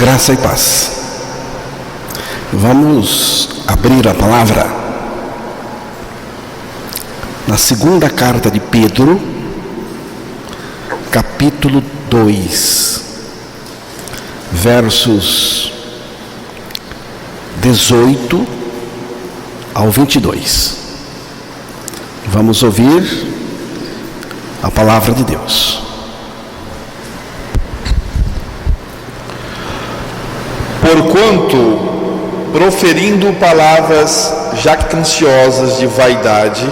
Graça e paz. Vamos abrir a palavra na segunda carta de Pedro, capítulo 2, versos 18 ao 22. Vamos ouvir a palavra de Deus. Porquanto, proferindo palavras jactanciosas de vaidade,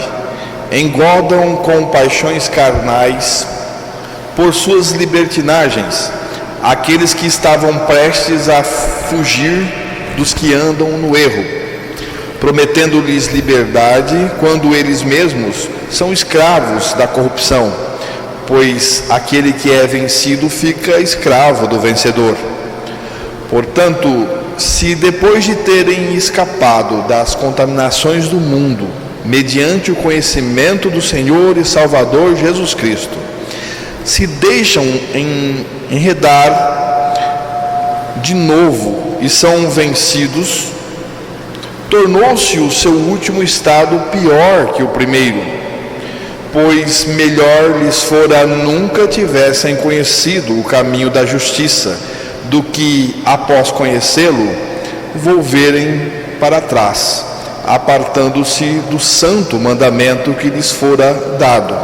engodam com paixões carnais, por suas libertinagens, aqueles que estavam prestes a fugir dos que andam no erro, prometendo-lhes liberdade, quando eles mesmos são escravos da corrupção, pois aquele que é vencido fica escravo do vencedor. Portanto, se depois de terem escapado das contaminações do mundo, mediante o conhecimento do Senhor e Salvador Jesus Cristo, se deixam enredar de novo e são vencidos, tornou-se o seu último estado pior que o primeiro, pois melhor lhes fora nunca tivessem conhecido o caminho da justiça, do que, após conhecê-lo, volverem para trás, apartando-se do santo mandamento que lhes fora dado.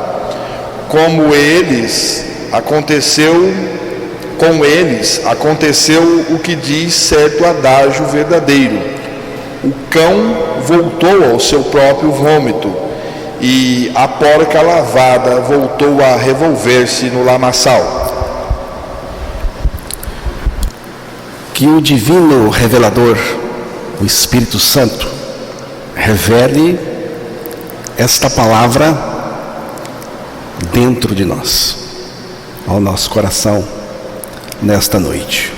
Com eles aconteceu o que diz certo adágio verdadeiro: o cão voltou ao seu próprio vômito, e a porca lavada voltou a revolver-se no lamaçal. Que o divino revelador, o Espírito Santo, revele esta palavra dentro de nós, ao nosso coração, nesta noite.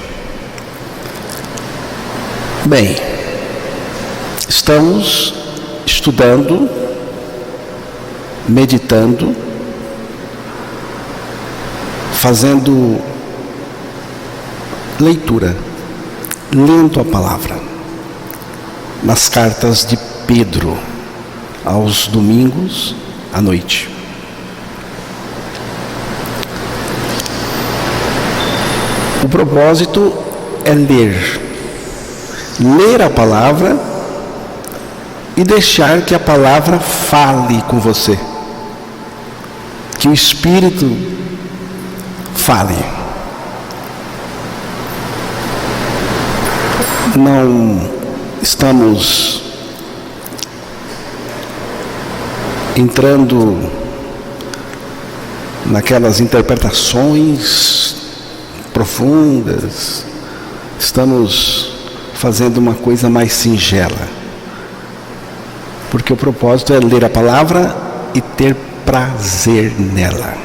Bem, estamos estudando, meditando, fazendo leitura, lendo a palavra nas cartas de Pedro, aos domingos à noite. O propósito é ler a palavra e deixar que a palavra fale com você, que o Espírito fale. Não estamos entrando naquelas interpretações profundas, estamos fazendo uma coisa mais singela, porque o propósito é ler a palavra e ter prazer nela.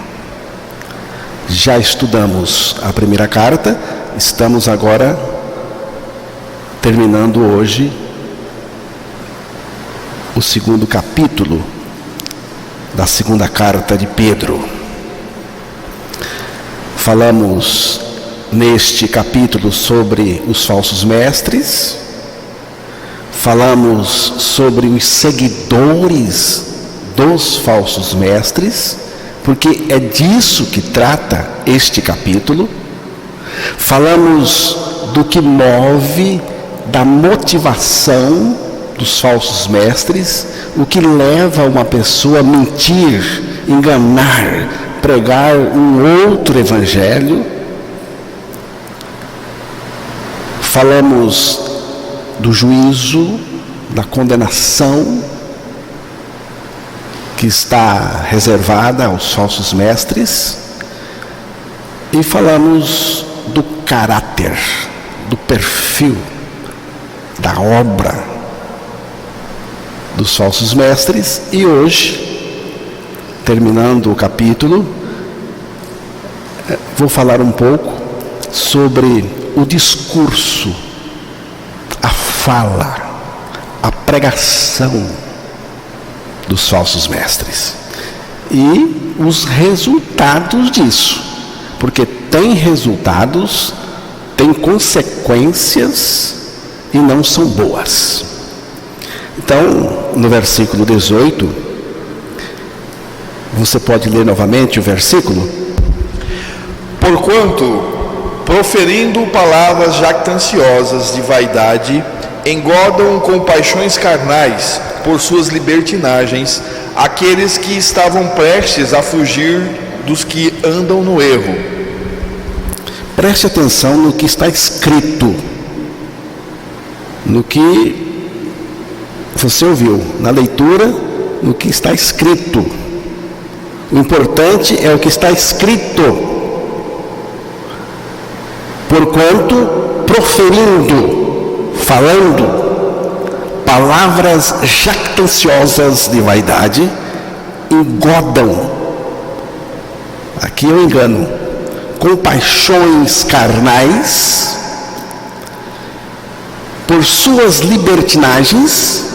Já estudamos a primeira carta, estamos agora terminando hoje o segundo capítulo da segunda carta de Pedro. Falamos neste capítulo sobre os falsos mestres, falamos sobre os seguidores dos falsos mestres, porque é disso que trata este capítulo. Falamos do que move, da motivação dos falsos mestres, o que leva uma pessoa a mentir, enganar, pregar um outro evangelho. Falamos do juízo, da condenação que está reservada aos falsos mestres, e falamos do caráter, do perfil, da obra dos falsos mestres. E hoje, terminando o capítulo, vou falar um pouco sobre o discurso, a fala, a pregação dos falsos mestres e os resultados disso, porque tem resultados têm consequências e não são boas. Então, no versículo 18, você pode ler novamente o versículo? Porquanto, proferindo palavras jactanciosas de vaidade, engodam com paixões carnais, por suas libertinagens, aqueles que estavam prestes a fugir dos que andam no erro. Preste atenção no que está escrito, no que você ouviu, na leitura, no que está escrito. O importante é o que está escrito. Porquanto, proferindo, falando palavras jactanciosas de vaidade, engodam, aqui eu engano, com paixões carnais, por suas libertinagens,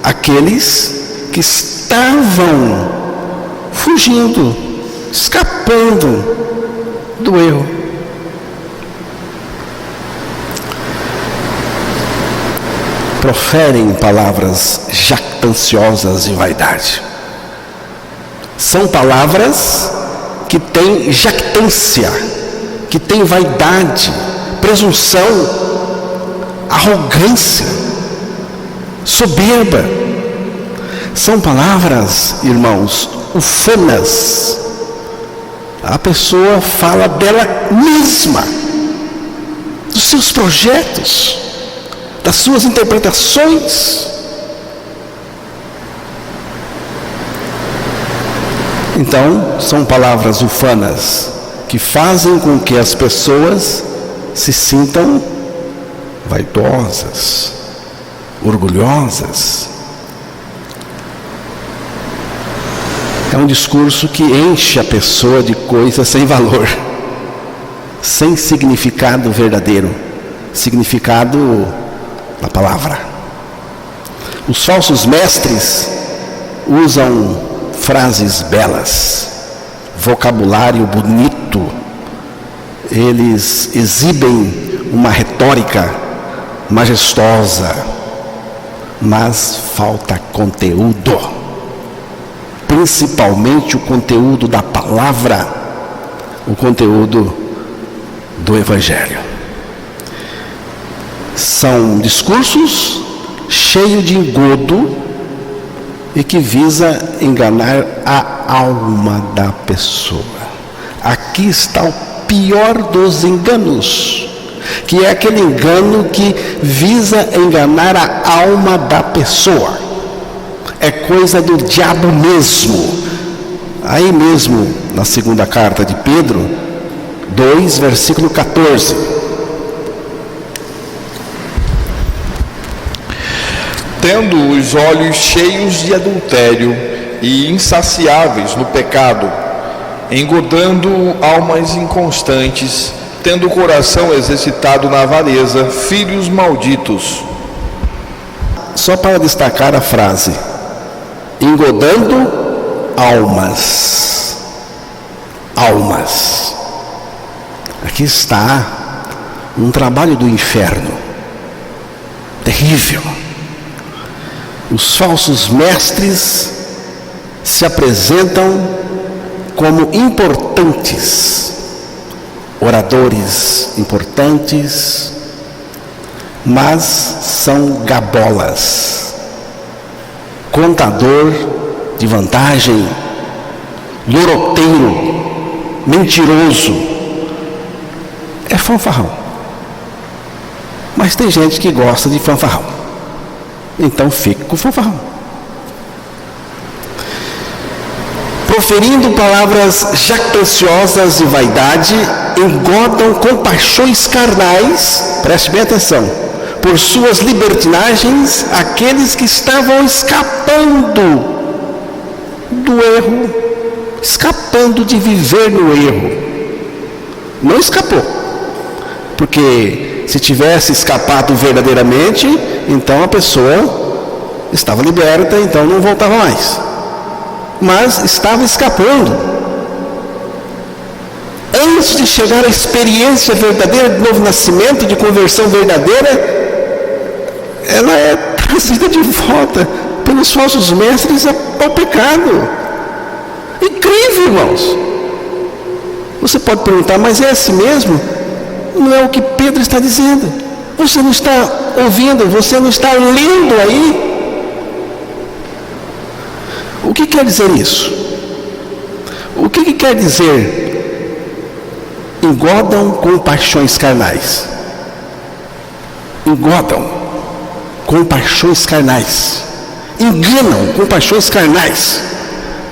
aqueles que estavam fugindo, escapando do erro. Proferem palavras jactanciosas de vaidade. São palavras que têm jactância, que têm vaidade, presunção, arrogância, soberba. São palavras, irmãos, ufanas. A pessoa fala dela mesma, dos seus projetos, das suas interpretações. Então, são palavras ufanas que fazem com que as pessoas se sintam vaidosas, orgulhosas. É um discurso que enche a pessoa de coisas sem valor, sem significado verdadeiro, significado da palavra. Os falsos mestres usam frases belas, vocabulário bonito, eles exibem uma retórica majestosa, mas falta conteúdo, principalmente o conteúdo da palavra, o conteúdo do Evangelho. São discursos cheios de engodo e que visa enganar a alma da pessoa. Aqui está o pior dos enganos, que é aquele engano que visa enganar a alma da pessoa. É coisa do diabo mesmo. Aí mesmo, na segunda carta de Pedro 2, versículo 14. Tendo os olhos cheios de adultério e insaciáveis no pecado, engodando almas inconstantes, tendo o coração exercitado na avareza, filhos malditos. Só para destacar a frase, engodando almas. Almas. Aqui está um trabalho do inferno. Terrível. Os falsos mestres se apresentam como importantes, oradores importantes, mas são gabolas, contador de vantagem, loroteiro, mentiroso. É fanfarrão. Mas tem gente que gosta de fanfarrão. Então fique com o fanfarrão. Proferindo palavras jactanciosas de vaidade, engodam com paixões carnais, preste bem atenção, por suas libertinagens, aqueles que estavam escapando do erro, escapando de viver no erro. Não escapou, porque se tivesse escapado verdadeiramente, então a pessoa estava liberta, então não voltava mais. Mas estava escapando. antes de chegar à experiência verdadeira de novo nascimento, de conversão verdadeira, ela é trazida de volta pelos falsos mestres ao pecado. Incrível, irmãos. Você pode perguntar, mas é assim mesmo? Não é o que Pedro está dizendo. Você não está ouvindo, você não está lendo aí. O que quer dizer isso? O que quer dizer engodam com paixões carnais? Engodam com paixões carnais. Enganam com paixões carnais.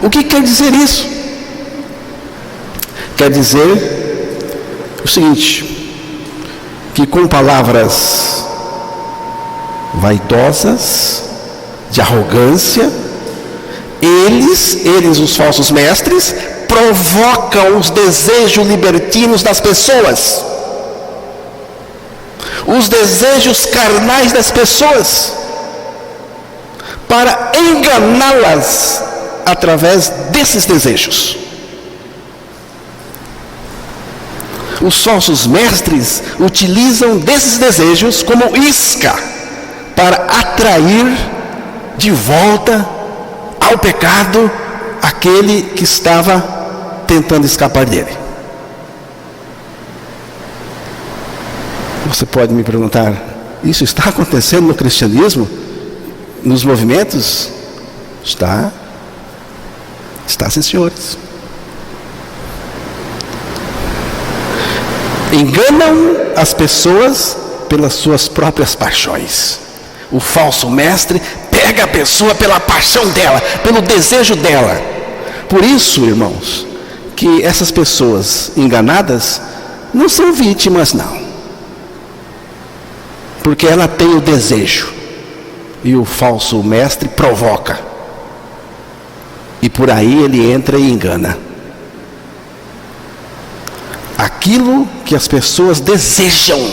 O que quer dizer isso? Quer dizer o seguinte, que com palavras vaidosas, de arrogância, eles, os falsos mestres, provocam os desejos libertinos das pessoas, os desejos carnais das pessoas, para enganá-las através desses desejos. Os falsos mestres utilizam desses desejos como isca para atrair de volta ao pecado aquele que estava tentando escapar dele. Você pode me perguntar, isso está acontecendo no cristianismo? Nos movimentos? Está sim, senhores. Enganam as pessoas pelas suas próprias paixões. O falso mestre pega a pessoa pela paixão dela, pelo desejo dela. Por isso, irmãos, que essas pessoas enganadas não são vítimas, não. Porque ela tem o desejo. E o falso mestre provoca. E por aí ele entra e engana. Aquilo que as pessoas desejam,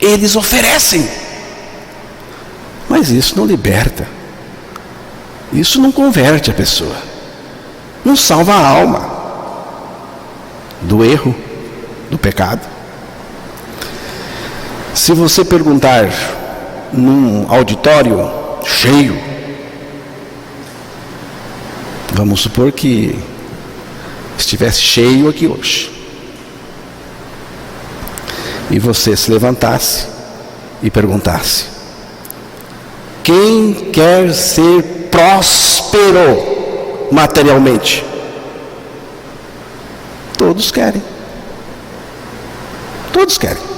eles oferecem. Mas isso não liberta. Isso não converte a pessoa. Não salva a alma do erro, do pecado. Se você perguntar num auditório cheio, vamos supor que estivesse cheio aqui hoje, e você se levantasse e perguntasse: quem quer ser próspero materialmente? Todos querem. Todos querem.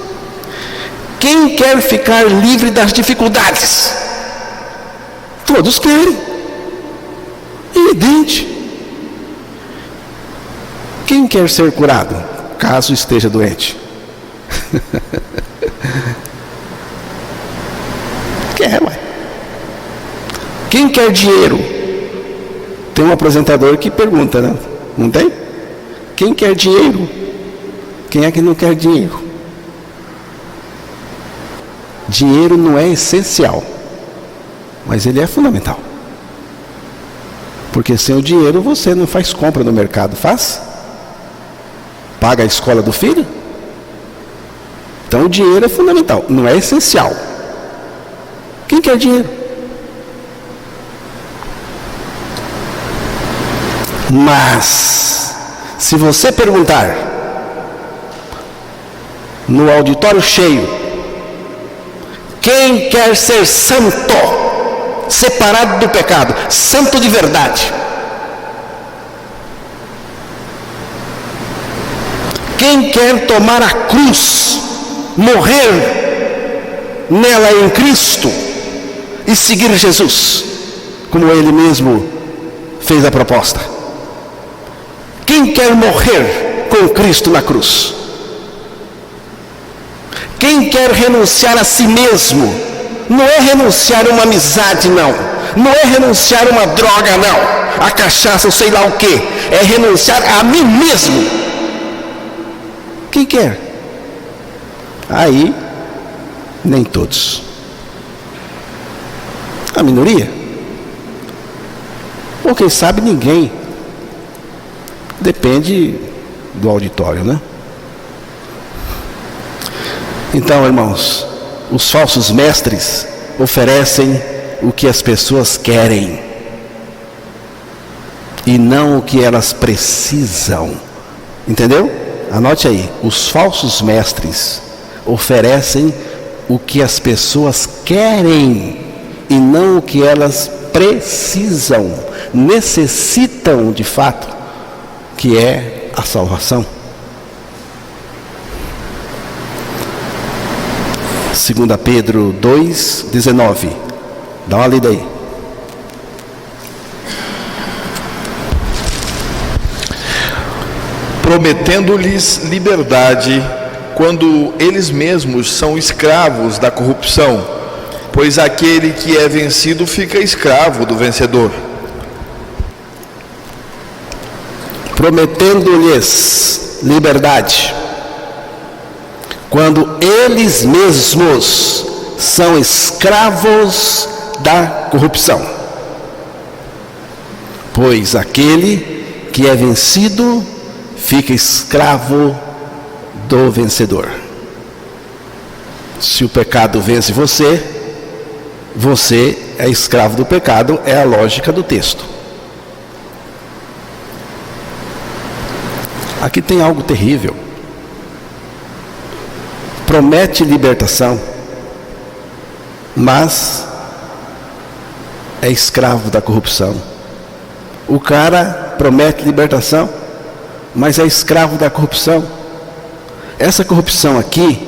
Quem quer ficar livre das dificuldades? Todos querem. Evidente. Quem quer ser curado, caso esteja doente? Quer, ué. Quem quer dinheiro? Tem um apresentador que pergunta, né? Não tem? Quem quer dinheiro? Quem é que não quer dinheiro? Dinheiro não é essencial, mas ele é fundamental. Porque sem o dinheiro você não faz compra no mercado, faz? Paga a escola do filho? Então o dinheiro é fundamental, não é essencial. Quem quer dinheiro? Mas, se você perguntar no auditório cheio, quem quer ser santo, separado do pecado, santo de verdade? Quem quer tomar a cruz, morrer nela em Cristo e seguir Jesus, como Ele mesmo fez a proposta? Quem quer morrer com Cristo na cruz? Quem quer renunciar a si mesmo? Não é renunciar a uma amizade, não. Não é renunciar a uma droga, não. A cachaça, ou sei lá o que. É renunciar a mim mesmo. Quem quer? Aí, nem todos. A minoria? Ou quem sabe ninguém. Depende do auditório, né? Então, irmãos, os falsos mestres oferecem o que as pessoas querem e não o que elas precisam. Entendeu? Anote aí, os falsos mestres oferecem o que as pessoas querem e não o que elas precisam, necessitam de fato, que é a salvação. 2 Pedro 2,19. Dá uma lida aí. Prometendo-lhes liberdade, quando eles mesmos são escravos da corrupção, pois aquele que é vencido fica escravo do vencedor. Prometendo-lhes liberdade, quando eles mesmos são escravos da corrupção, pois aquele que é vencido fica escravo do vencedor. Se o pecado vence você, você é escravo do pecado, é a lógica do texto. Aqui tem algo terrível. Promete libertação, mas é escravo da corrupção. O cara promete libertação, mas é escravo da corrupção. Essa corrupção aqui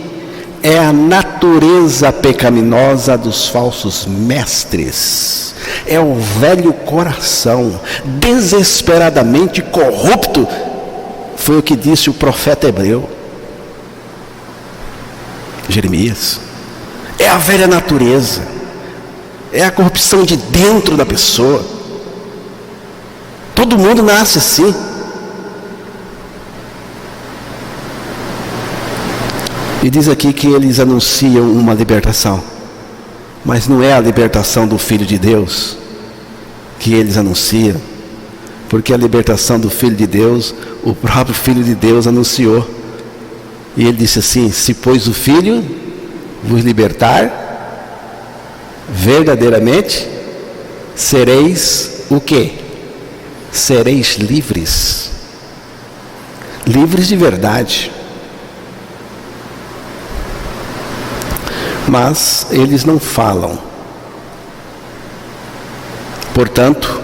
é a natureza pecaminosa dos falsos mestres. É o velho coração, desesperadamente corrupto. Foi o que disse o profeta hebreu, Jeremias. É a velha natureza, é a corrupção de dentro da pessoa. Todo mundo nasce assim. E diz aqui que eles anunciam uma libertação, mas não é a libertação do Filho de Deus que eles anunciam, porque a libertação do Filho de Deus, o próprio Filho de Deus anunciou. E ele disse assim: se pois o Filho vos libertar, verdadeiramente sereis o quê? Sereis livres. Livres de verdade. Mas eles não falam. Portanto,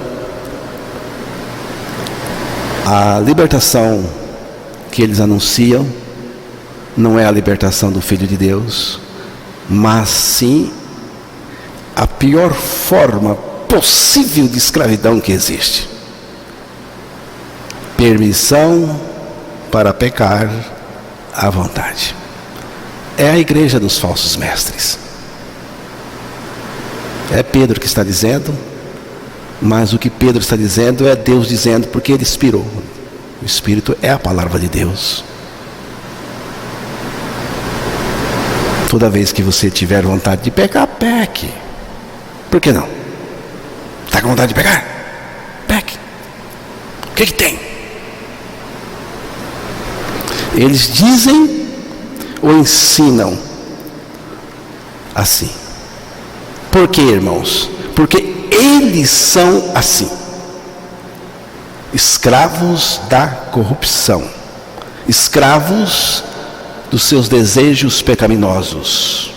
a libertação que eles anunciam não é a libertação do Filho de Deus, mas sim a pior forma possível de escravidão que existe. Permissão para pecar à vontade. É a igreja dos falsos mestres. É Pedro que está dizendo, mas o que Pedro está dizendo é Deus dizendo, porque ele inspirou. O Espírito é a palavra de Deus. Toda vez que você tiver vontade de pecar, peque. Por que não? Está com vontade de pecar? Peque. O que tem? Eles dizem ou ensinam assim. Por quê, irmãos? Porque eles são assim. Escravos da corrupção. Escravos dos seus desejos pecaminosos.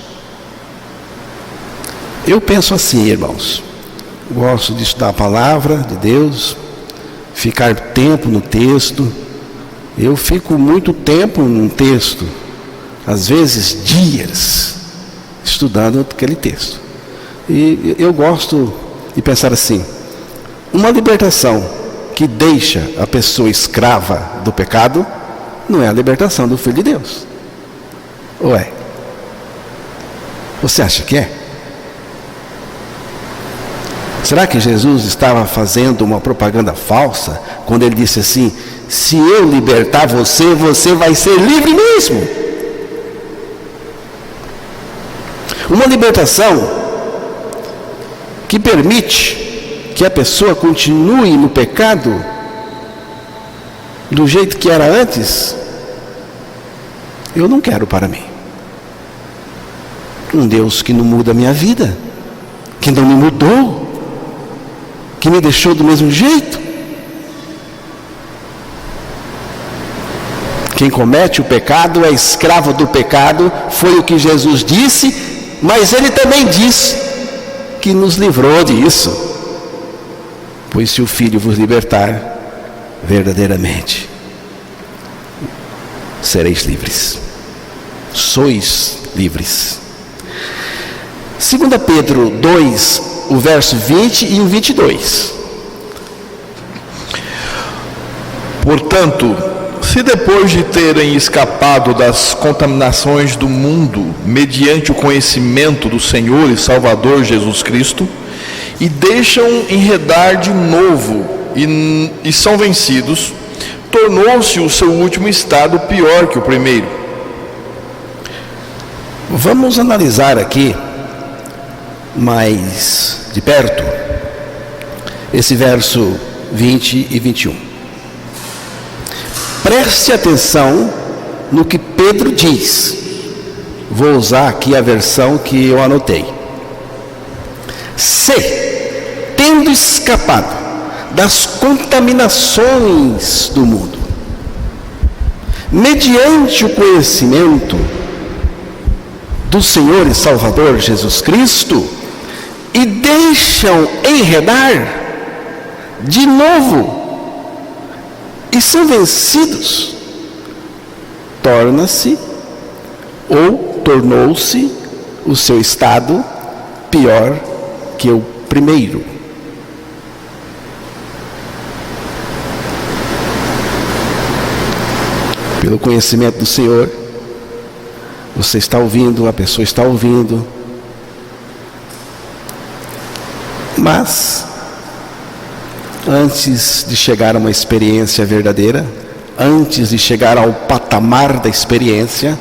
Eu penso assim, irmãos. Gosto de estudar a palavra de Deus, ficar tempo no texto. Eu fico muito tempo num texto, às vezes dias, estudando aquele texto. E eu gosto de pensar assim: uma libertação que deixa a pessoa escrava do pecado não é a libertação do Filho de Deus. Ou é? Você acha que é? Será que Jesus estava fazendo uma propaganda falsa quando ele disse assim: se eu libertar você, você vai ser livre mesmo? Uma libertação que permite que a pessoa continue no pecado do jeito que era antes, eu não quero para mim. Um Deus que não muda a minha vida, que não me mudou, que me deixou do mesmo jeito. Quem comete o pecado é escravo do pecado, foi o que Jesus disse, mas Ele também disse que nos livrou disso. Pois se o Filho vos libertar, verdadeiramente sereis livres. Sois livres. 2 Pedro 2, o verso 20 e o 22. Portanto, se depois de terem escapado das contaminações do mundo, mediante o conhecimento do Senhor e Salvador Jesus Cristo, e deixam enredar de novo e são vencidos, tornou-se o seu último estado pior que o primeiro. Vamos analisar aqui mais de perto esse verso 20 e 21. Preste atenção no que Pedro diz. Vou usar aqui a versão que eu anotei. Se, tendo escapado das contaminações do mundo, mediante o conhecimento do Senhor e Salvador Jesus Cristo, e deixam enredar de novo e são vencidos, torna-se ou tornou-se o seu estado pior que o primeiro. Pelo conhecimento do Senhor, você está ouvindo, a pessoa está ouvindo, mas antes de chegar a uma experiência verdadeira, antes de chegar ao patamar da experiência,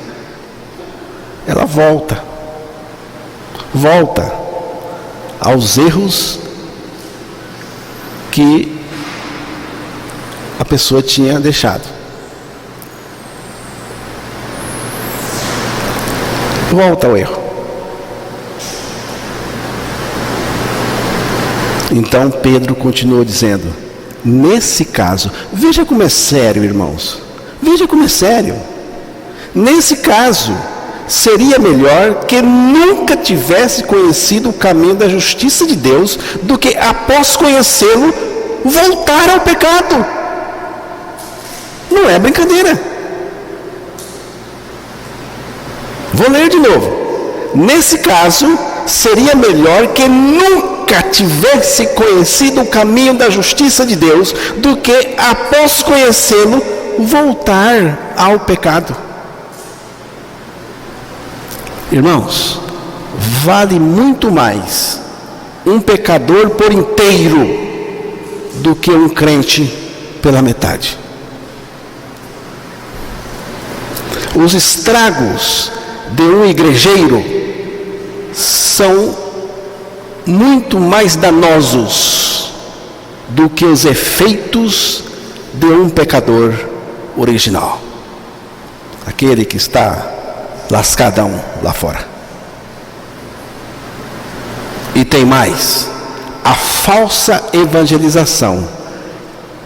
ela volta aos erros que a pessoa tinha deixado. Volta ao erro. Então Pedro continuou dizendo, nesse caso, veja como é sério, irmãos, veja como é sério. Nesse caso, seria melhor que nunca tivesse conhecido o caminho da justiça de Deus, do que após conhecê-lo, voltar ao pecado. Não é brincadeira. Vou ler de novo. Nesse caso, seria melhor que nunca tivesse conhecido o caminho da justiça de Deus, do que após conhecê-lo, voltar ao pecado. Irmãos, vale muito mais um pecador por inteiro do que um crente pela metade. Os estragos de um igrejeiro são muito mais danosos do que os efeitos de um pecador original, aquele que está lascadão lá fora. E tem mais, a falsa evangelização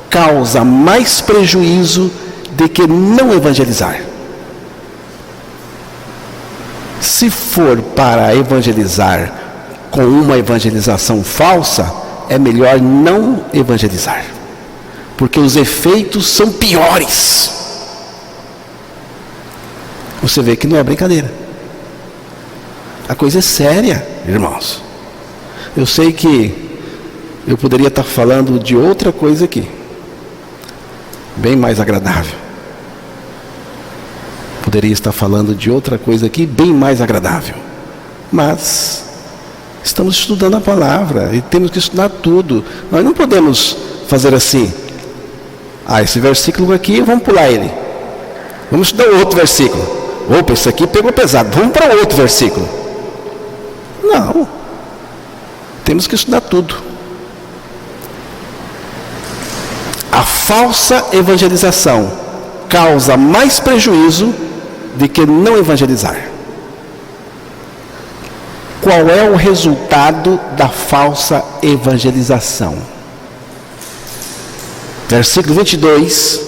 causa mais prejuízo do que não evangelizar. Se for para evangelizar com uma evangelização falsa, é melhor não evangelizar, porque os efeitos são piores. Você vê que não é brincadeira. A coisa é séria, irmãos. Eu sei que eu poderia estar falando de outra coisa aqui, bem mais agradável. Poderia estar falando de outra coisa aqui, bem mais agradável. Mas estamos estudando a palavra e temos que estudar tudo. Nós não podemos fazer assim. Esse versículo aqui, vamos pular ele. Vamos estudar outro versículo. Opa, esse aqui pegou pesado. Vamos para outro versículo. Não. Temos que estudar tudo. A falsa evangelização causa mais prejuízo do que não evangelizar. Qual é o resultado da falsa evangelização? Versículo 22,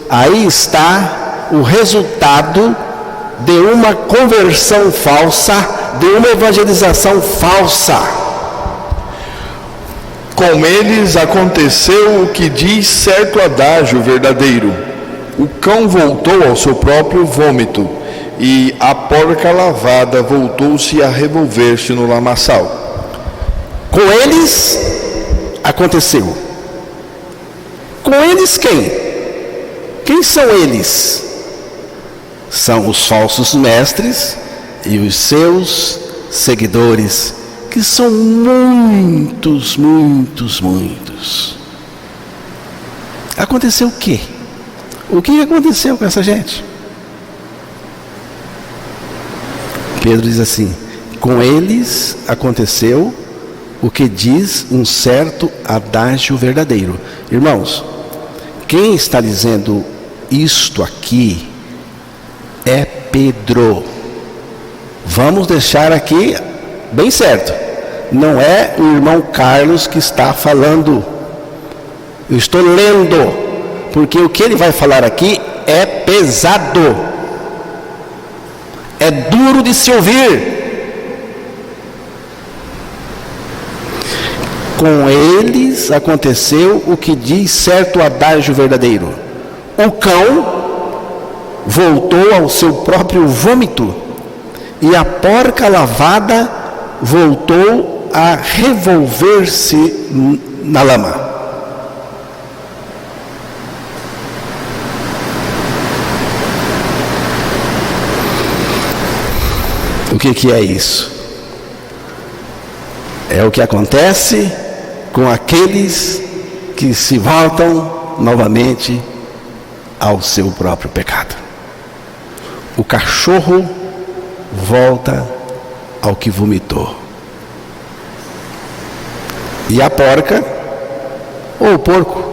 aí está o resultado de uma conversão falsa, de uma evangelização falsa. Com eles aconteceu o que diz certo adágio verdadeiro: o cão voltou ao seu próprio vômito, e a porca lavada voltou-se a revolver-se no lamaçal. Com eles aconteceu. Com eles quem? Quem são eles? São os falsos mestres e os seus seguidores, que são muitos, muitos, muitos. Aconteceu o quê? O que aconteceu com essa gente? Pedro diz assim: com eles aconteceu o que diz um certo adágio verdadeiro. Irmãos, quem está dizendo isto aqui é Pedro. Vamos deixar aqui bem certo. Não é o irmão Carlos que está falando. Eu estou lendo, porque o que ele vai falar aqui é pesado. É duro de se ouvir. Com eles aconteceu o que diz certo adágio verdadeiro: o cão voltou ao seu próprio vômito, e a porca lavada voltou a revolver-se na lama. O que é isso? É o que acontece com aqueles que se voltam novamente ao seu próprio pecado. O cachorro volta ao que vomitou. E a porca, ou o porco,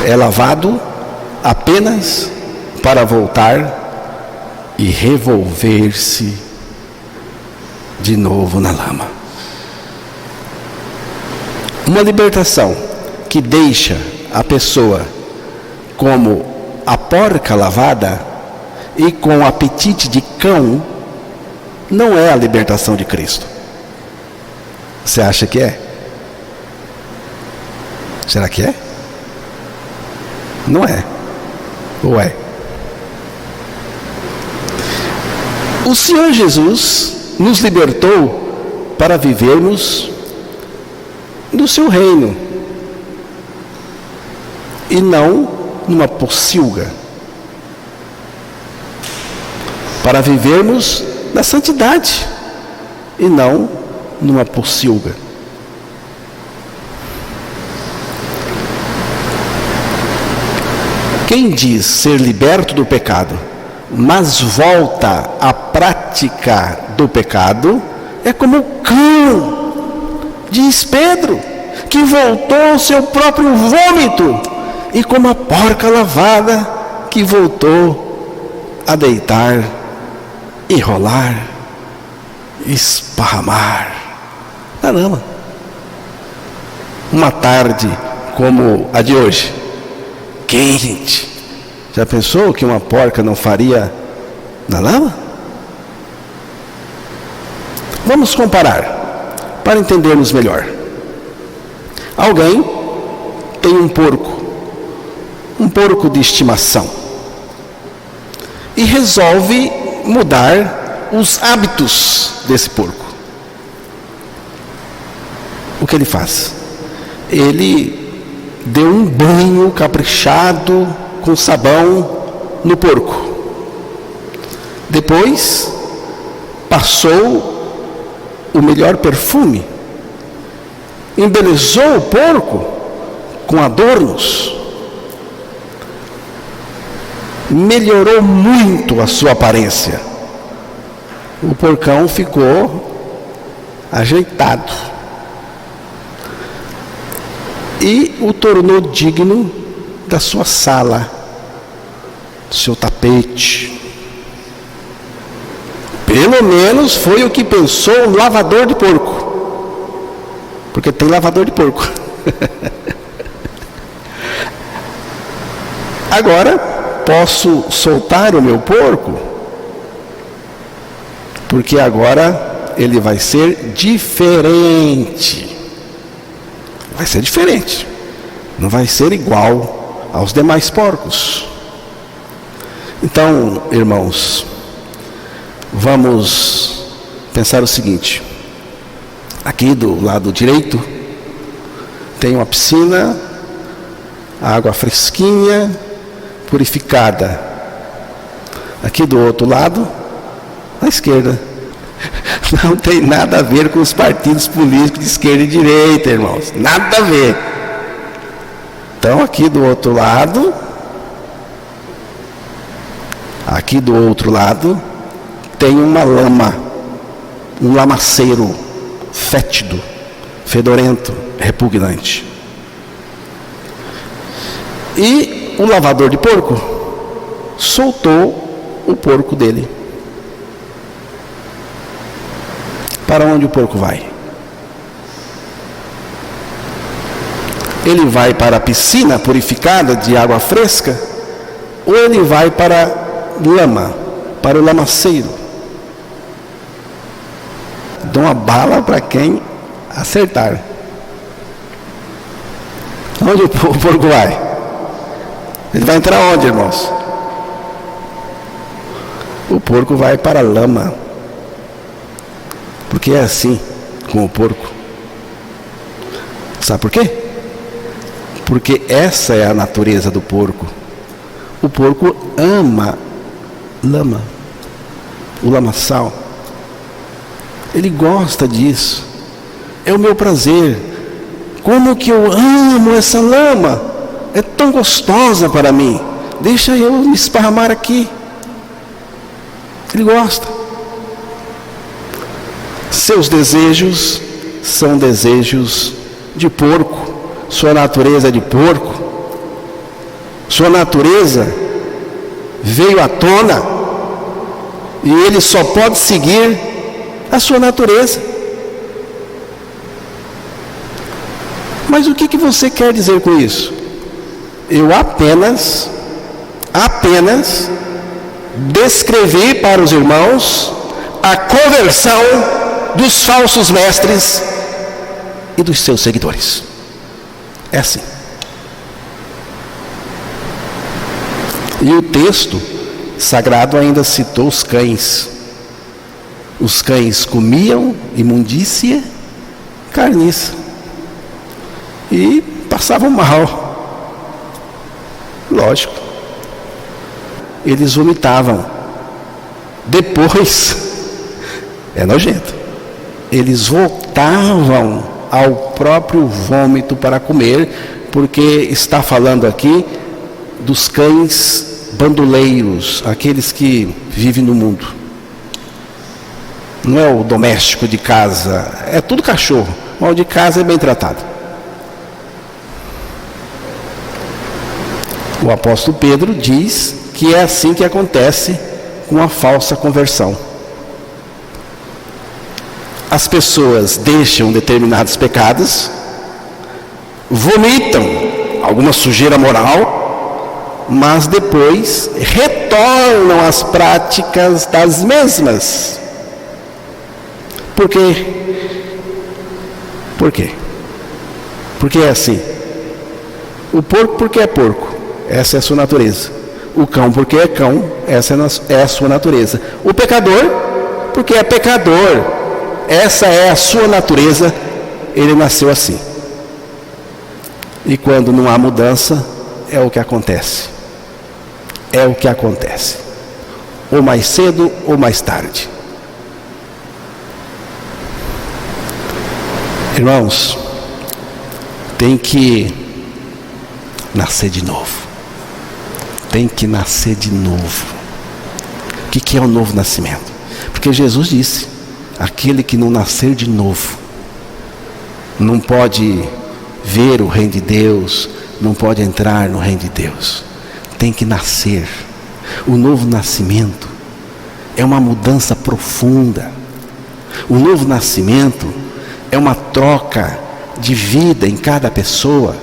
é lavado apenas para voltar e revolver-se de novo na lama. Uma libertação que deixa a pessoa como a porca lavada e com o apetite de cão não é a libertação de Cristo. Você acha que é? Será que é? Não é. Ou é? O Senhor Jesus nos libertou para vivermos no seu reino e não numa pocilga, para vivermos na santidade e não numa pocilga. Quem diz ser liberto do pecado, mas volta à prática do pecado, é como o cão, diz Pedro, que voltou ao seu próprio vômito, e como a porca lavada, que voltou a deitar e rolar, esparramar na lama. Uma tarde como a de hoje, quente. Já pensou que uma porca não faria na lama? Vamos comparar, para entendermos melhor. Alguém tem um porco de estimação, e resolve mudar os hábitos desse porco. O que ele faz? Ele deu um banho caprichado com sabão no porco. Depois passou o melhor perfume, embelezou o porco com adornos, melhorou muito a sua aparência. O porcão ficou ajeitado. e o tornou digno da sua sala, do seu tapete. Pelo menos foi o que pensou o lavador de porco, porque tem lavador de porco. Agora posso soltar o meu porco, porque agora ele vai ser diferente. Vai ser diferente. Não vai ser igual aos demais porcos. Então, irmãos, vamos pensar o seguinte. Aqui do lado direito tem uma piscina, água fresquinha, purificada. Aqui do outro lado, à esquerda, não tem nada a ver com os partidos políticos de esquerda e direita, irmãos. Nada a ver. Então, aqui do outro lado, aqui do outro lado, tem uma lama, um lamaceiro fétido, fedorento, repugnante. E o lavador de porco soltou o porco dele. Para onde o porco vai? Ele vai para a piscina purificada de água fresca, ou ele vai para lama, para o lamaceiro? Dou uma bala para quem acertar. Onde o porco vai? Ele vai entrar onde, irmãos? O porco vai para a lama. Porque é assim com o porco. Sabe por quê? Porque essa é a natureza do porco. O porco ama lama, o lamaçal. Ele gosta disso. É o meu prazer. Como que eu amo essa lama? É tão gostosa para mim. Deixa eu me esparramar aqui. Ele gosta. Seus desejos são desejos de porco. Sua natureza é de porco. Sua natureza veio à tona e ele só pode seguir a sua natureza. Mas o que você quer dizer com isso? Eu apenas descrevi para os irmãos a conversão dos falsos mestres e dos seus seguidores. É assim. E o texto sagrado ainda citou os cães. Os cães comiam imundícia, carniça, e passavam mal. Lógico. Eles vomitavam. Depois, é nojento, eles voltavam ao próprio vômito para comer, porque está falando aqui dos cães bandoleiros, aqueles que vivem no mundo. Não é o doméstico de casa, é tudo cachorro, mas o de casa é bem tratado. O apóstolo Pedro diz que é assim que acontece com a falsa conversão. As pessoas deixam determinados pecados, vomitam alguma sujeira moral, mas depois retornam às práticas das mesmas. Por quê? Por quê? Porque é assim. O porco porque é porco, essa é a sua natureza. O cão porque é cão, essa é a sua natureza. O pecador porque é pecador, essa é a sua natureza, ele nasceu assim. E quando não há mudança, é o que acontece. É o que acontece. Ou mais cedo ou mais tarde. Irmãos, tem que nascer de novo. Tem que nascer de novo. O que é o novo nascimento? Porque Jesus disse: aquele que não nascer de novo não pode ver o reino de Deus, não pode entrar no reino de Deus. Tem que nascer. O novo nascimento é uma mudança profunda. O novo nascimento é uma troca de vida em cada pessoa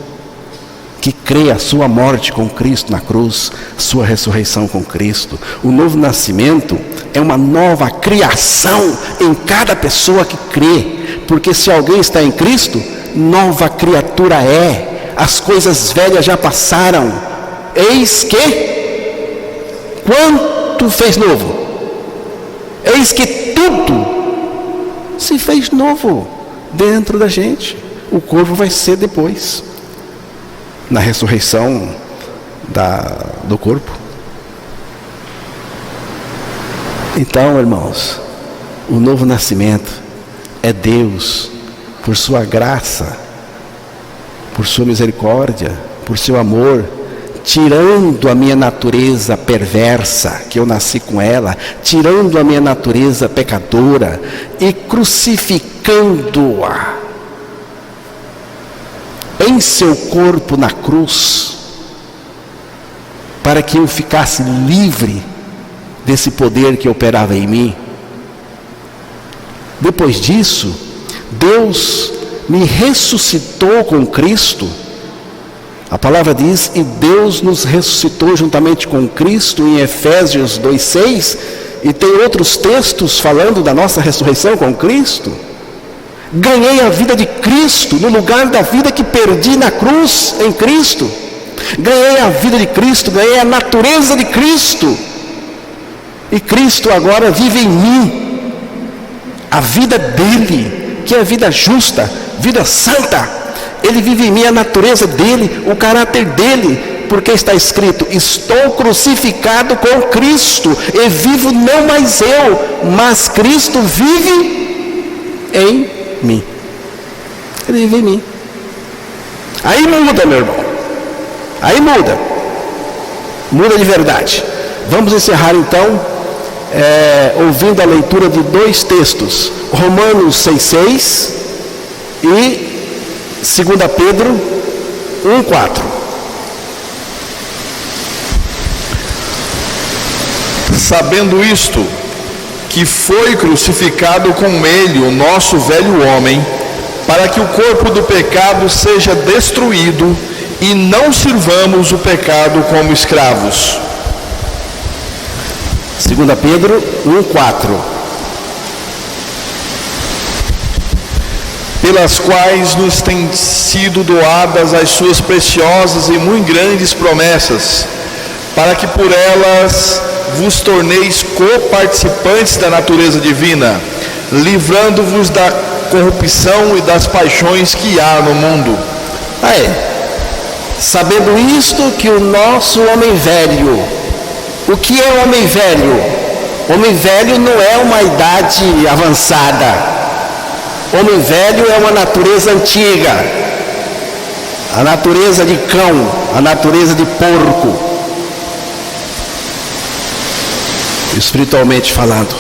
que crê a sua morte com Cristo na cruz, sua ressurreição com Cristo. O novo nascimento é uma nova criação em cada pessoa que crê, porque se alguém está em Cristo, nova criatura é. As coisas velhas já passaram, eis que quanto fez novo, eis que tudo se fez novo dentro da gente. O corpo vai ser depois, na ressurreição do corpo. Então, irmãos, o novo nascimento é Deus, por sua graça, por sua misericórdia, por seu amor, tirando a minha natureza perversa, que eu nasci com ela, tirando a minha natureza pecadora e crucificando-a em seu corpo na cruz, para que eu ficasse livre desse poder que operava em mim. Depois disso, Deus me ressuscitou com Cristo. A palavra diz, e Deus nos ressuscitou juntamente com Cristo, em Efésios 2:6, e tem outros textos falando da nossa ressurreição com Cristo. Ganhei a vida de Cristo, no lugar da vida que perdi na cruz, em Cristo. Ganhei a vida de Cristo, ganhei a natureza de Cristo. E Cristo agora vive em mim. A vida dele, que é a vida justa, vida santa. Ele vive em mim, a natureza dele, o caráter dele. Porque está escrito, estou crucificado com Cristo, e vivo não mais eu, mas Cristo vive em mim. Ele vive em mim. Aí muda, meu irmão. Aí muda. Muda de verdade. Vamos encerrar então, ouvindo a leitura de dois textos. Romanos 6:6 e 2 Pedro 1:4. Sabendo isto, que foi crucificado com ele o nosso velho homem, para que o corpo do pecado seja destruído e não sirvamos o pecado como escravos. 2 Pedro 1:4. Pelas quais nos têm sido doadas as suas preciosas e muito grandes promessas, para que por elas vos torneis coparticipantes da natureza divina, livrando-vos da corrupção e das paixões que há no mundo. Sabendo isto, que o nosso homem velho, o que é o homem velho? Homem velho não é uma idade avançada. Homem velho é uma natureza antiga, a natureza de cão, a natureza de porco, espiritualmente falando.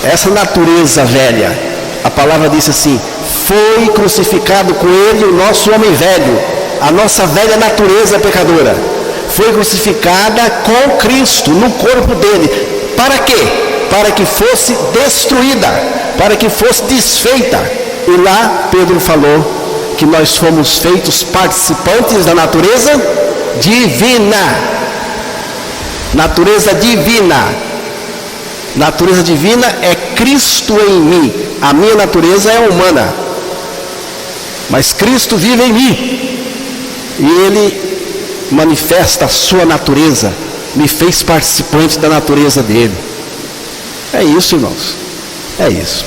Essa natureza velha, a palavra diz assim, foi crucificado com ele o nosso homem velho, a nossa velha natureza pecadora, foi crucificada com Cristo no corpo dele. Para quê? Para que fosse destruída, para que fosse desfeita. E lá Pedro falou que nós fomos feitos participantes da natureza divina. Natureza divina. Natureza divina é Cristo em mim. A minha natureza é humana, mas Cristo vive em mim, e Ele manifesta a sua natureza, me fez participante da natureza dele. É isso, irmãos, é isso.